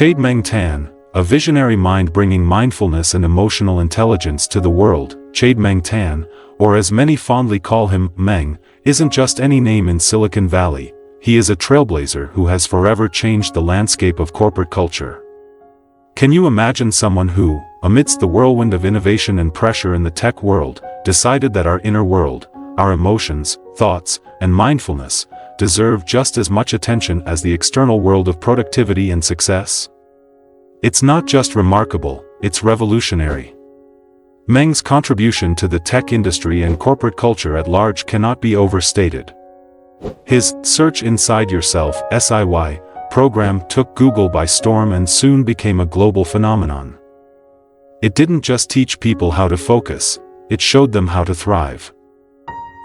Chade-Meng Tan, a visionary mind bringing mindfulness and emotional intelligence to the world. Chade-Meng Tan, or as many fondly call him, Meng, isn't just any name in Silicon Valley. He is a trailblazer who has forever changed the landscape of corporate culture. Can you imagine someone who, amidst the whirlwind of innovation and pressure in the tech world, decided that our inner world, our emotions, thoughts, and mindfulness, deserve just as much attention as the external world of productivity and success? It's not just remarkable, it's revolutionary. Meng's contribution to the tech industry and corporate culture at large cannot be overstated. His Search Inside Yourself (SIY) program took Google by storm and soon became a global phenomenon. It didn't just teach people how to focus, it showed them how to thrive.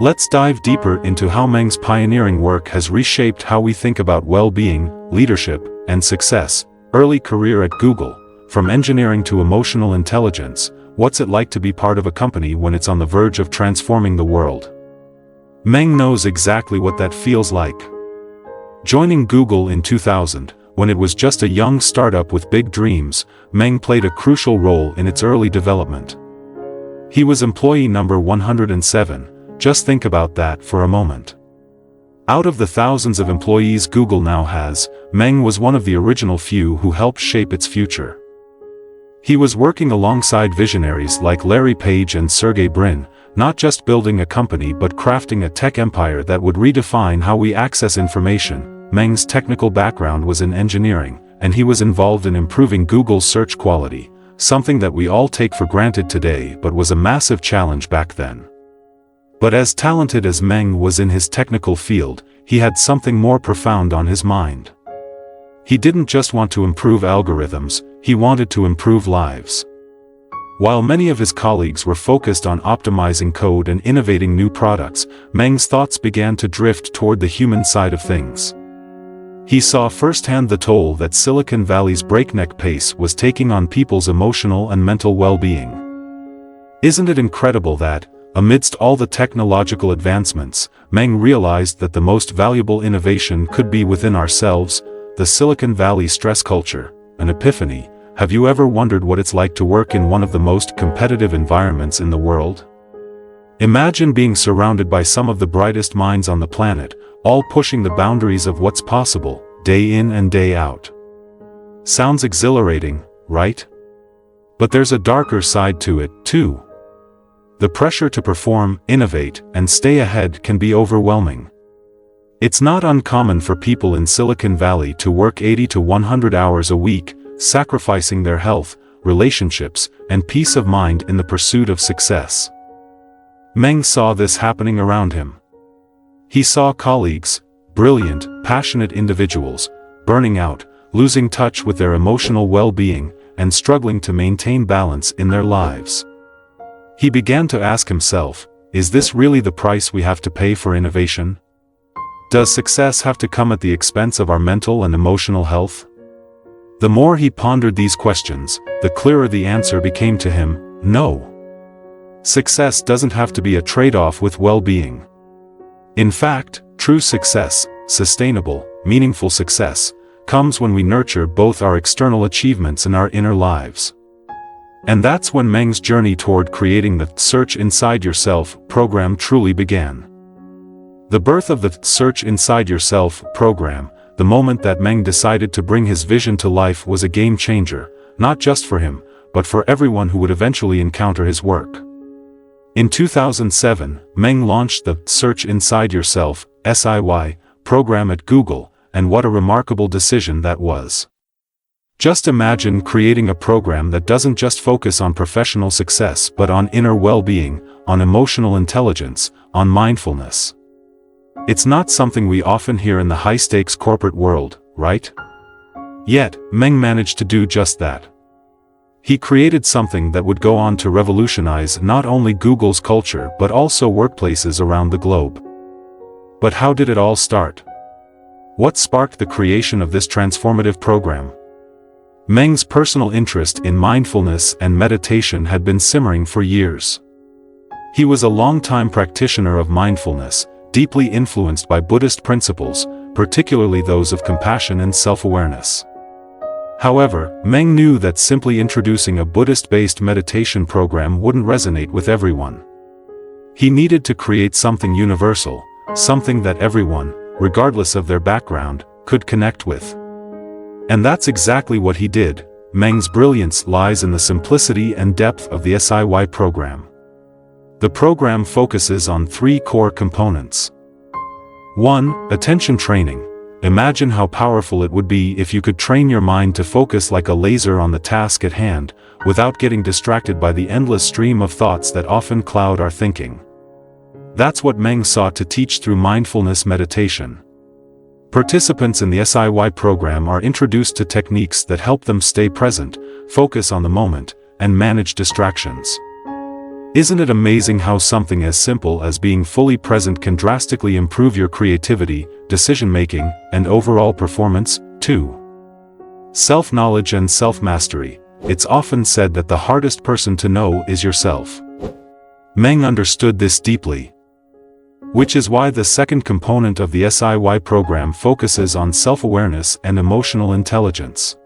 Let's dive deeper into how Meng's pioneering work has reshaped how we think about well-being, leadership, and success. Early career at Google, from engineering to emotional intelligence, what's it like to be part of a company when it's on the verge of transforming the world? Meng knows exactly what that feels like. Joining Google in 2000, when it was just a young startup with big dreams, Meng played a crucial role in its early development. He was employee number 107, just think about that for a moment. Out of the thousands of employees Google now has, Meng was one of the original few who helped shape its future. He was working alongside visionaries like Larry Page and Sergey Brin, not just building a company but crafting a tech empire that would redefine how we access information. Meng's technical background was in engineering, and he was involved in improving Google's search quality, something that we all take for granted today but was a massive challenge back then. But as talented as Meng was in his technical field, he had something more profound on his mind. He didn't just want to improve algorithms, he wanted to improve lives. While many of his colleagues were focused on optimizing code and innovating new products, Meng's thoughts began to drift toward the human side of things. He saw firsthand the toll that Silicon Valley's breakneck pace was taking on people's emotional and mental well-being. Isn't it incredible that, amidst all the technological advancements, Meng realized that the most valuable innovation could be within ourselves? The Silicon Valley stress culture, an epiphany. Have you ever wondered what it's like to work in one of the most competitive environments in the world? Imagine being surrounded by some of the brightest minds on the planet, all pushing the boundaries of what's possible, day in and day out. Sounds exhilarating, right? But there's a darker side to it, too. The pressure to perform, innovate, and stay ahead can be overwhelming. It's not uncommon for people in Silicon Valley to work 80 to 100 hours a week, sacrificing their health, relationships, and peace of mind in the pursuit of success. Meng saw this happening around him. He saw colleagues, brilliant, passionate individuals, burning out, losing touch with their emotional well-being, and struggling to maintain balance in their lives. He began to ask himself, is this really the price we have to pay for innovation? Does success have to come at the expense of our mental and emotional health? The more he pondered these questions, the clearer the answer became to him: no. Success doesn't have to be a trade-off with well-being. In fact, true success, sustainable, meaningful success, comes when we nurture both our external achievements and our inner lives. And that's when Meng's journey toward creating the Search Inside Yourself program truly began. The birth of the Search Inside Yourself program, the moment that Meng decided to bring his vision to life, was a game changer, not just for him, but for everyone who would eventually encounter his work. In 2007, Meng launched the Search Inside Yourself (SIY) program at Google, and what a remarkable decision that was. Just imagine creating a program that doesn't just focus on professional success but on inner well-being, on emotional intelligence, on mindfulness. It's not something we often hear in the high-stakes corporate world, right? Yet, Meng managed to do just that. He created something that would go on to revolutionize not only Google's culture but also workplaces around the globe. But how did it all start? What sparked the creation of this transformative program? Meng's personal interest in mindfulness and meditation had been simmering for years. He was a longtime practitioner of mindfulness, deeply influenced by Buddhist principles, particularly those of compassion and self-awareness. However, Meng knew that simply introducing a Buddhist-based meditation program wouldn't resonate with everyone. He needed to create something universal, something that everyone, regardless of their background, could connect with. And that's exactly what he did. Meng's brilliance lies in the simplicity and depth of the SIY program. The program focuses on 3 core components. 1. Attention training. Imagine how powerful it would be if you could train your mind to focus like a laser on the task at hand, without getting distracted by the endless stream of thoughts that often cloud our thinking. That's what Meng sought to teach through mindfulness meditation. Participants in the SIY program are introduced to techniques that help them stay present, focus on the moment, and manage distractions. Isn't it amazing how something as simple as being fully present can drastically improve your creativity, decision-making, and overall performance? 2. Self-knowledge and self-mastery. It's often said that the hardest person to know is yourself. Meng understood this deeply. Which is why the second component of the SIY program focuses on self-awareness and emotional intelligence.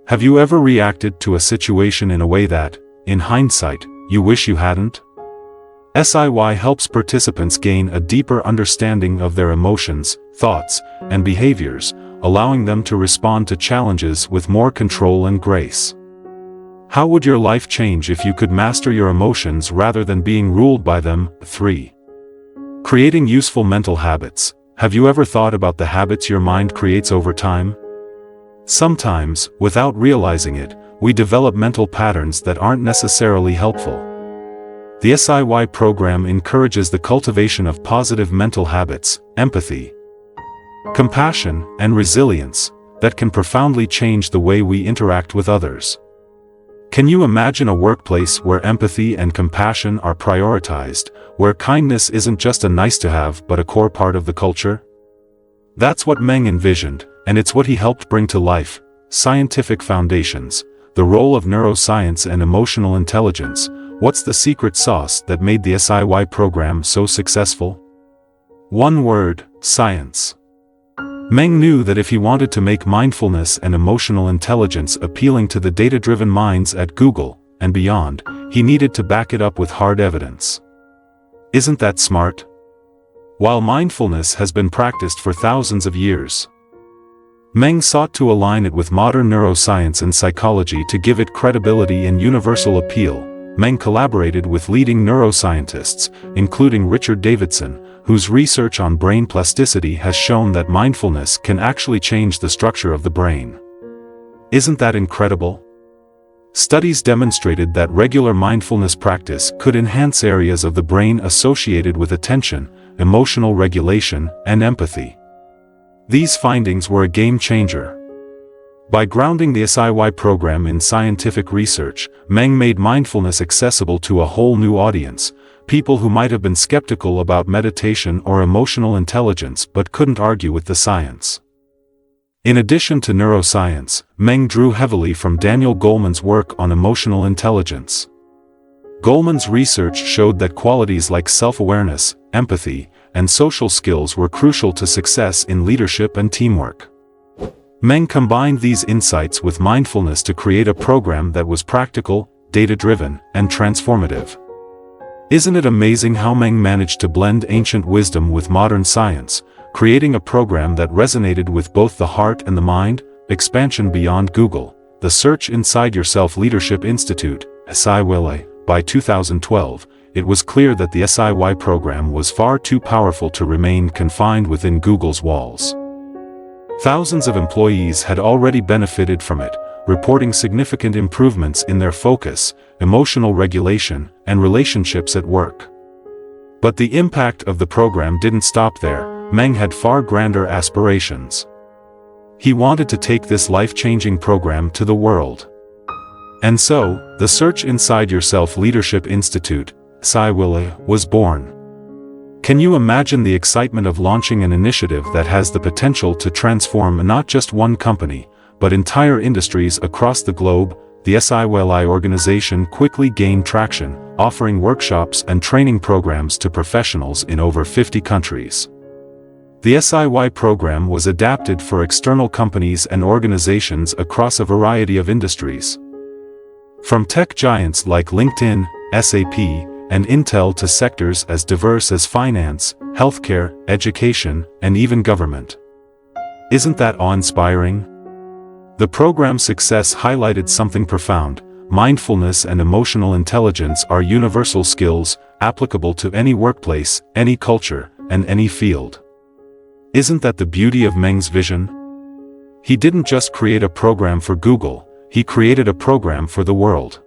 Have you ever reacted to a situation in a way that, in hindsight, you wish you hadn't? SIY helps participants gain a deeper understanding of their emotions, thoughts, and behaviors, allowing them to respond to challenges with more control and grace. How would your life change if you could master your emotions rather than being ruled by them? 3. Creating useful mental habits. Have you ever thought about the habits your mind creates over time? Sometimes, without realizing it, we develop mental patterns that aren't necessarily helpful. The SIY program encourages the cultivation of positive mental habits, empathy, compassion, and resilience, that can profoundly change the way we interact with others. Can you imagine a workplace where empathy and compassion are prioritized, where kindness isn't just a nice-to-have but a core part of the culture? That's what Meng envisioned, and it's what he helped bring to life. Scientific foundations. The role of neuroscience and emotional intelligence. What's the secret sauce that made the SIY program so successful? One word: science. Meng knew that if he wanted to make mindfulness and emotional intelligence appealing to the data-driven minds at Google and beyond, he needed to back it up with hard evidence. Isn't that smart? While mindfulness has been practiced for thousands of years, Meng sought to align it with modern neuroscience and psychology to give it credibility and universal appeal. Meng collaborated with leading neuroscientists, including Richard Davidson, whose research on brain plasticity has shown that mindfulness can actually change the structure of the brain. Isn't that incredible? Studies demonstrated that regular mindfulness practice could enhance areas of the brain associated with attention, emotional regulation, and empathy. These findings were a game changer. By grounding the SIY program in scientific research, Meng made mindfulness accessible to a whole new audience, people who might have been skeptical about meditation or emotional intelligence but couldn't argue with the science. In addition to neuroscience, Meng drew heavily from Daniel Goleman's work on emotional intelligence. Goleman's research showed that qualities like self-awareness, empathy, and social skills were crucial to success in leadership and teamwork. Meng combined these insights with mindfulness to create a program that was practical, data-driven, and transformative. Isn't it amazing how Meng managed to blend ancient wisdom with modern science, creating a program that resonated with both the heart and the mind? Expansion beyond Google. The Search Inside Yourself Leadership Institute, SIY. By 2012, it was clear that the SIY program was far too powerful to remain confined within Google's walls. Thousands of employees had already benefited from it, reporting significant improvements in their focus, emotional regulation, and relationships at work. But the impact of the program didn't stop there. Meng had far grander aspirations. He wanted to take this life-changing program to the world. And so, the Search Inside Yourself Leadership Institute, SIY, was born. Can you imagine the excitement of launching an initiative that has the potential to transform not just one company, but entire industries across the globe? The SIY organization quickly gained traction, offering workshops and training programs to professionals in over 50 countries. The SIY program was adapted for external companies and organizations across a variety of industries. From tech giants like LinkedIn, SAP, and Intel to sectors as diverse as finance, healthcare, education, and even government. Isn't that awe-inspiring? The program's success highlighted something profound. Mindfulness and emotional intelligence are universal skills, applicable to any workplace, any culture, and any field. Isn't that the beauty of Meng's vision? He didn't just create a program for Google, he created a program for the world.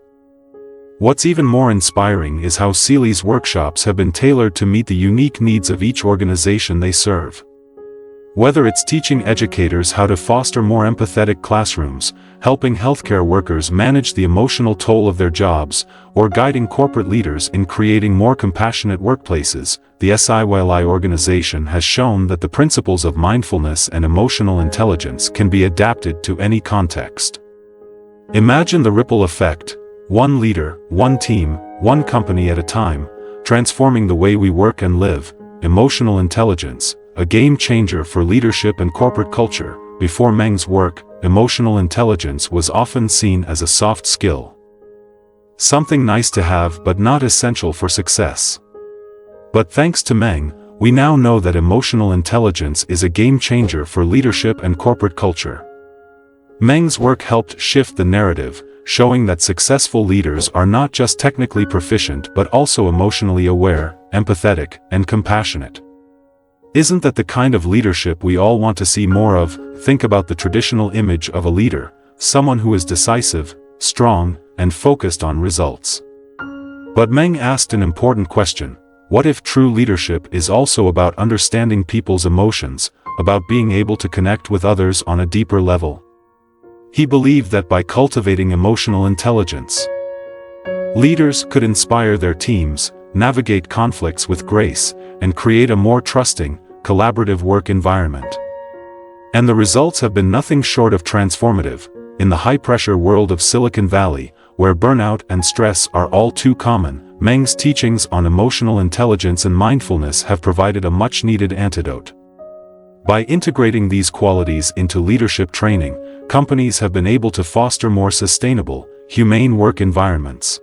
What's even more inspiring is how Seeley's workshops have been tailored to meet the unique needs of each organization they serve. Whether it's teaching educators how to foster more empathetic classrooms, helping healthcare workers manage the emotional toll of their jobs, or guiding corporate leaders in creating more compassionate workplaces, the SIYLI organization has shown that the principles of mindfulness and emotional intelligence can be adapted to any context. Imagine the ripple effect, one leader, one team, one company at a time, transforming the way we work and live. Emotional intelligence, a game changer for leadership and corporate culture. Before Meng's work, emotional intelligence was often seen as a soft skill. Something nice to have but not essential for success. But thanks to Meng, we now know that emotional intelligence is a game changer for leadership and corporate culture. Meng's work helped shift the narrative, showing that successful leaders are not just technically proficient but also emotionally aware, empathetic, and compassionate. Isn't that the kind of leadership we all want to see more of? Think about the traditional image of a leader, someone who is decisive, strong, and focused on results. But Meng asked an important question: what if true leadership is also about understanding people's emotions, about being able to connect with others on a deeper level? He believed that by cultivating emotional intelligence, leaders could inspire their teams, navigate conflicts with grace, and create a more trusting, collaborative work environment. And the results have been nothing short of transformative. In the high-pressure world of Silicon Valley, where burnout and stress are all too common, Meng's teachings on emotional intelligence and mindfulness have provided a much-needed antidote. By integrating these qualities into leadership training, companies have been able to foster more sustainable, humane work environments.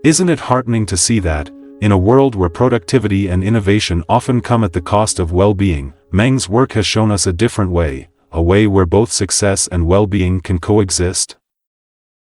Isn't it heartening to see that, in a world where productivity and innovation often come at the cost of well-being, Meng's work has shown us a different way, a way where both success and well-being can coexist?